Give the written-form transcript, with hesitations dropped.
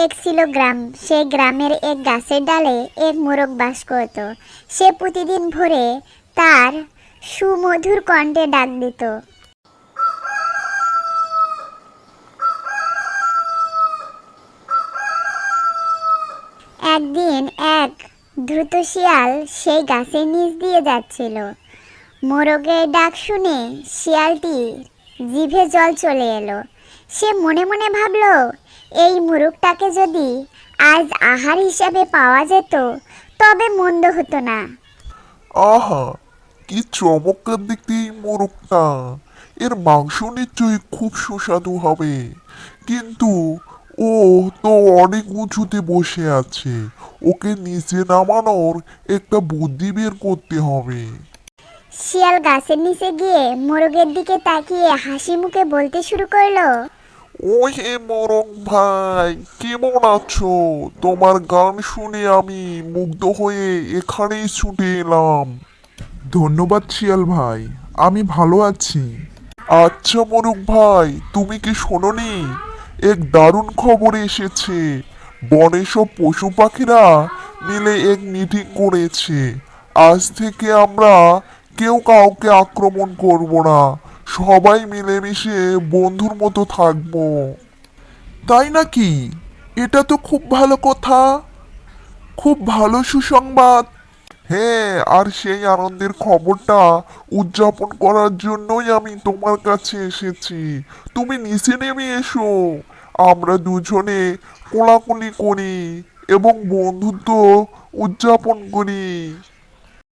এক ছিল গ্রাম। সেই গ্রামের এক গাছের ডালে এক মোরগ বাস করত। সে প্রতিদিন ভোরে তার সুমধুর কণ্ঠে ডাক দিত। একদিন এক দ্রুত শিয়াল সেই গাছের নিচ দিয়ে যাচ্ছিল। মোরগের ডাক শুনে শিয়ালটি জিভে জল চলে এলো। সে মনে মনে ভাবল, এই মোরগটাকে যদি আজ আহার হিসাবে পাওয়া যেত তবে মন্দ হতো না। আহা, কি চমৎকার দেখতে এই মোরগটা! এর মাংস নিশ্চয়ই খুব সুস্বাদু হবে। কিন্তু ও তো অনেক উঁচুতে বসে আছে। ওকে নিচে নামানোর একটা বুদ্ধি বের করতে হবে। শিয়াল গাছের নিচে গিয়ে মোরগের দিকে তাকিয়ে হাসি মুখে বলতে শুরু করলো। ওই হে মোরগ ভাই, কেমন আছো? তোমার গান শুনে আমি মুগ্ধ হয়ে এখানেই ছুটে এলাম। ধন্যবাদ শিয়াল ভাই, আমি ভালো আছি। আচ্ছা মোরগ ভাই, তুমি কি শোনোনি? এক দারুণ খবর এসেছে। বনে সব পশু পাখিরা মিলে এক মিটিং করেছে। আজ থেকে আমরা কেউ কাউকে আক্রমণ করব না। সবাই মিলেমিশে বন্ধুর মতো থাকবো। তাই নাকি? এটা তো খুব ভালো কথা, খুব ভালো সুসংবাদ। হ্যাঁ, আর সেই আনন্দের খবরটা উদযাপন করার জন্যই আমি তোমার কাছে এসেছি। তুমি নিচে নেমে এসো। আমরা দুজনে কোলাকুলি করি এবং বন্ধুত্ব উদযাপন করি।